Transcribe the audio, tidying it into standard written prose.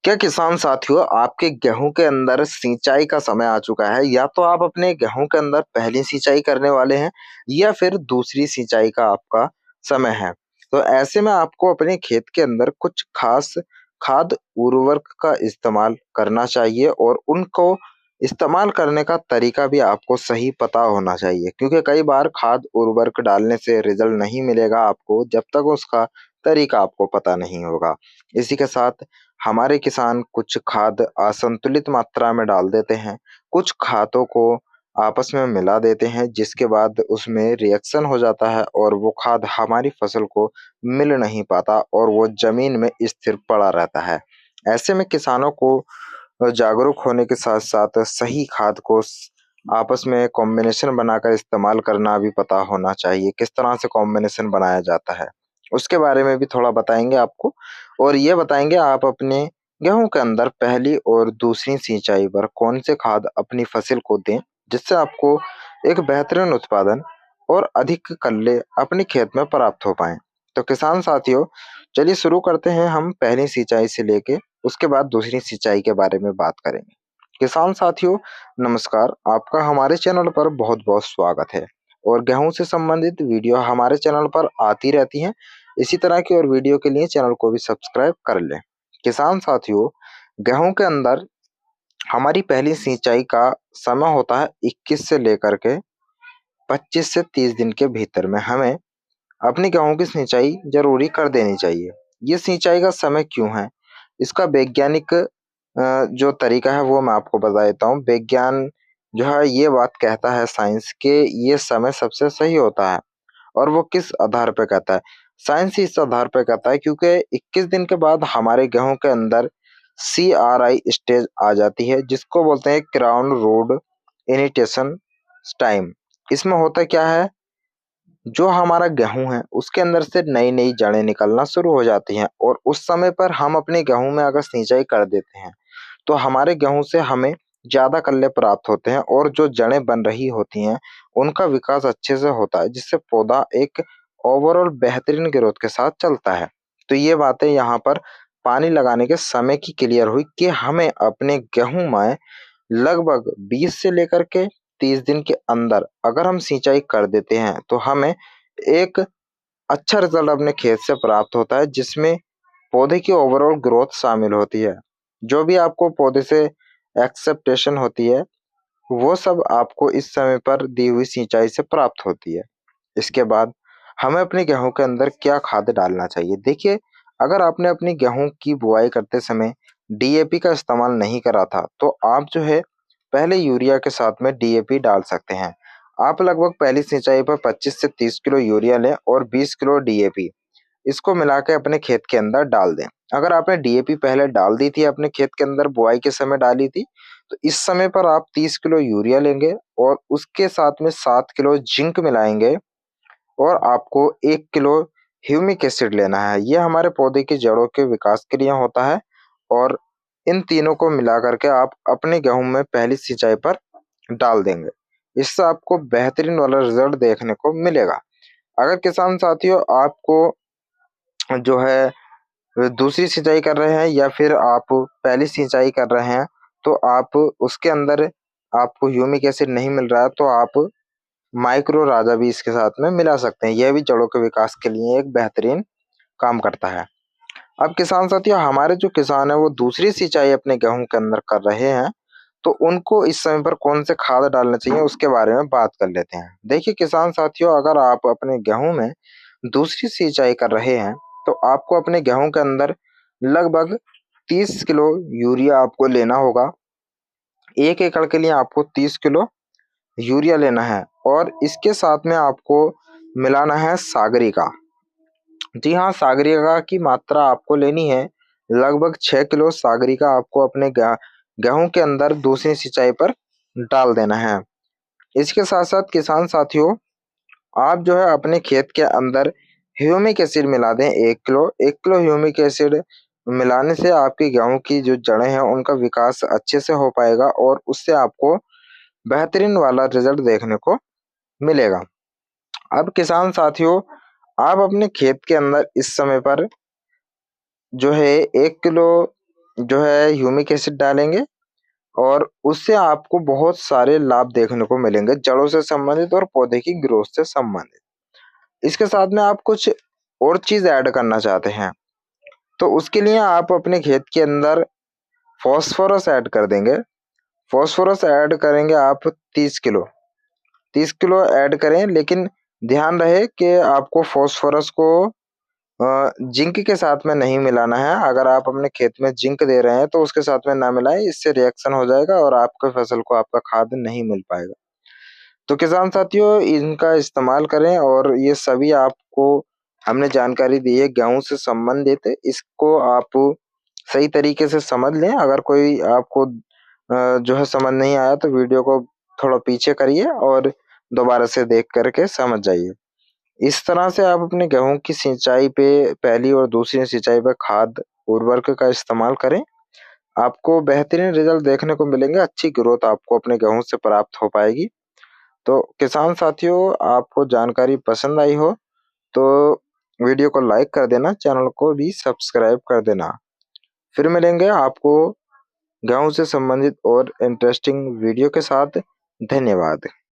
क्या किसान साथियों आपके गेहूं के अंदर सिंचाई का समय आ चुका है? या तो आप अपने गेहूं के अंदर पहली सिंचाई करने वाले हैं या फिर दूसरी सिंचाई का आपका समय है। तो ऐसे में आपको अपने खेत के अंदर कुछ खास खाद उर्वरक का इस्तेमाल करना चाहिए और उनको इस्तेमाल करने का तरीका भी आपको सही पता होना चाहिए, क्योंकि कई बार खाद उर्वरक डालने से रिजल्ट नहीं मिलेगा आपको जब तक उसका तरीका आपको पता नहीं होगा। इसी के साथ हमारे किसान कुछ खाद असंतुलित मात्रा में डाल देते हैं, कुछ खादों को आपस में मिला देते हैं जिसके बाद उसमें रिएक्शन हो जाता है और वो खाद हमारी फसल को मिल नहीं पाता और वो जमीन में स्थिर पड़ा रहता है। ऐसे में किसानों को जागरूक होने के साथ-साथ सही खाद को आपस में कॉम्बिनेशन बनाकर इस्तेमाल करना भी पता होना चाहिए। किस तरह से कॉम्बिनेशन बनाया जाता है, उसके बारे में भी थोड़ा बताएँगे आपको और ये बताएँगे आप अपने गेहूँ के अंदर पहली और दूसरी सिंचाई पर कौन से खाद अपनी फसल को दें, जिससे आपको एक बेहतरीन उत्पादन और अधिक कल्ले अपने खेत में प्राप्त हो पाएँ। तो किसान साथियों, चलिए शुरू करते हैं हम पहली सिंचाई से लेके उसके बाद दूसरी सिंचाई के बारे में बात करेंगे। किसान साथियों, नमस्कार। आपका हमारे चैनल पर बहुत-बहुत स्वागत है और गेहूं से संबंधित वीडियो हमारे चैनल पर आती रहती हैं। इसी तरह की और वीडियो के लिए चैनल को भी सब्सक्राइब कर लें। किसान साथियों, गेहूं के अंदर हमारी पहली सिंचाई का समय होता है 21 से लेकर के 25 से 30 दिन के भीतर में हमें अपनी गेहूं की सिंचाई जरूरी कर देनी चाहिए। ये सिंचाई का समय क्यों है? इसका वैज्ञानिक जो तरीका है वो मैं आपको बता देता हूँ। विज्ञान जो है ये बात कहता है साइंस के ये समय सबसे सही होता है और वो किस आधार पे कहता है? साइंस ही इस आधार पे कहता है क्योंकि 21 दिन के बाद हमारे गेहूं के अंदर CRI स्टेज आ जाती है जिसको बोलते हैं क्राउन रोड इनिटेशन टाइम। इसमें होता क्या है, जो हमारा गेहूं है उसके अंदर से नई-नई जड़ें निकलना शुरू हो जाती हैं और उस समय पर हम अपने गेहूं में अगर सिंचाई कर देते हैं तो हमारे गेहूं से हमें ज्यादा कल्ले प्राप्त होते हैं और जो जड़ें बन रही होती हैं उनका विकास अच्छे से होता है जिससे पौधा एक ओवरऑल बेहतरीन ग्रोथ के साथ चलता है। तो ये बातें यहाँ पर पानी लगाने के समय की क्लियर हुई कि हमें अपने गेहूं में लगभग 20 से लेकर के 30 दिन के अंदर अगर हम सिंचाई कर देते हैं तो हमें एक अच्छा रिजल्ट अपने खेत से प्राप्त होता है जिसमें पौधे की ओवरऑल ग्रोथ शामिल होती है। जो भी आपको पौधे से एक्सेप्टेशन होती है वो सब आपको इस समय पर दी हुई सिंचाई से प्राप्त होती है। इसके बाद हमें अपने गेहूं के अंदर क्या खाद डालना चाहिए? देखिए, अगर आपने अपनी गेहूं की बुआई करते समय DAP का इस्तेमाल नहीं करा था तो आप जो है पहले यूरिया के साथ में DAP डाल सकते हैं। आप लगभग पहली सिंचाई पर 25 से 30 किलो यूरिया लें और 20 किलो DAP इसको मिला के अपने खेत के अंदर डाल दें। अगर आपने DAP पहले डाल दी थी अपने खेत के अंदर बुआई के समय डाली थी, तो इस समय पर आप 30 किलो यूरिया लेंगे और उसके साथ में 7 किलो जिंक मिलाएंगे और आपको 1 किलो ह्यूमिक एसिड लेना है। ये हमारे पौधे की जड़ों के विकास के लिए होता है और इन तीनों को मिला करके आप अपने गेहूं में पहली सिंचाई पर डाल देंगे। इससे आपको बेहतरीन वाला रिजल्ट देखने को मिलेगा। अगर किसान साथियों आपको जो है दूसरी सिंचाई कर रहे हैं या फिर आप पहली सिंचाई कर रहे हैं तो आप उसके अंदर आपको ह्यूमिक एसिड नहीं मिल रहा है तो आप माइक्रो राजा भी इसके साथ में मिला सकते हैं। यह भी जड़ों के विकास के लिए एक बेहतरीन काम करता है। अब किसान साथियों, हमारे जो किसान है वो दूसरी सिंचाई अपने गेहूं के अंदर कर रहे हैं तो उनको इस समय पर कौन से खाद डालना चाहिए उसके बारे में बात कर लेते हैं। देखिए किसान साथियों, अगर आप अपने गेहूं में दूसरी सिंचाई कर रहे हैं तो आपको अपने गेहूं के अंदर लगभग 30 किलो यूरिया आपको लेना होगा। 1 एकड़ के लिए आपको 30 किलो यूरिया लेना है और इसके साथ में आपको मिलाना है सागरिका। जी हाँ, सागरिका की मात्रा आपको लेनी है लगभग 6 किलो सागरिका आपको अपने गेहूं के अंदर दूसरी सिंचाई पर डाल देना है। इसके साथ साथ किसान साथियों, आप जो है अपने खेत के अंदर ह्यूमिक एसिड मिला दें 1 किलो। 1 किलो ह्यूमिक एसिड मिलाने से आपकी गेहूं की जो जड़ें हैं उनका विकास अच्छे से हो पाएगा और उससे आपको बेहतरीन वाला रिजल्ट देखने को मिलेगा। अब किसान साथियों, आप अपने खेत के अंदर इस समय पर जो है 1 किलो जो है ह्यूमिक एसिड डालेंगे और उससे आपको बहुत सारे लाभ देखने को मिलेंगे, जड़ों से संबंधित और पौधे की ग्रोथ से संबंधित। इसके साथ में आप कुछ और चीज़ ऐड करना चाहते हैं, तो उसके लिए आप अपने खेत के अंदर फास्फोरस ऐड कर देंगे। फास्फोरस ऐड करेंगे आप 30 किलो। 30 किलो ऐड करें, लेकिन ध्यान रहे कि आपको फास्फोरस को जिंक के साथ में नहीं मिलाना है। अगर आप अपने खेत में जिंक दे रहे हैं तो उसके साथ में ना मिलाएं, इससे रिएक्शन हो जाएगा और आपके फसल को आपका खाद नहीं मिल पाएगा। तो किसान साथियों, इनका इस्तेमाल करें और ये सभी आपको हमने जानकारी दी है गेहूं से संबंधित, इसको आप सही तरीके से समझ लें। अगर कोई आपको जो है समझ नहीं आया तो वीडियो को थोड़ा पीछे करिए और दोबारा से देख करके समझ जाइए। इस तरह से आप अपने गेहूं की सिंचाई पे पहली और दूसरी सिंचाई पे खाद उर्वरक का इस्तेमाल करें। आपको बेहतरीन रिजल्ट देखने को मिलेंगे, अच्छी ग्रोथ आपको अपने गेहूं से प्राप्त हो पाएगी। तो किसान साथियों, आपको जानकारी पसंद आई हो तो वीडियो को लाइक कर देना, चैनल को भी सब्सक्राइब कर देना। फिर मिलेंगे आपको गेहूं से संबंधित और इंटरेस्टिंग वीडियो के साथ। धन्यवाद।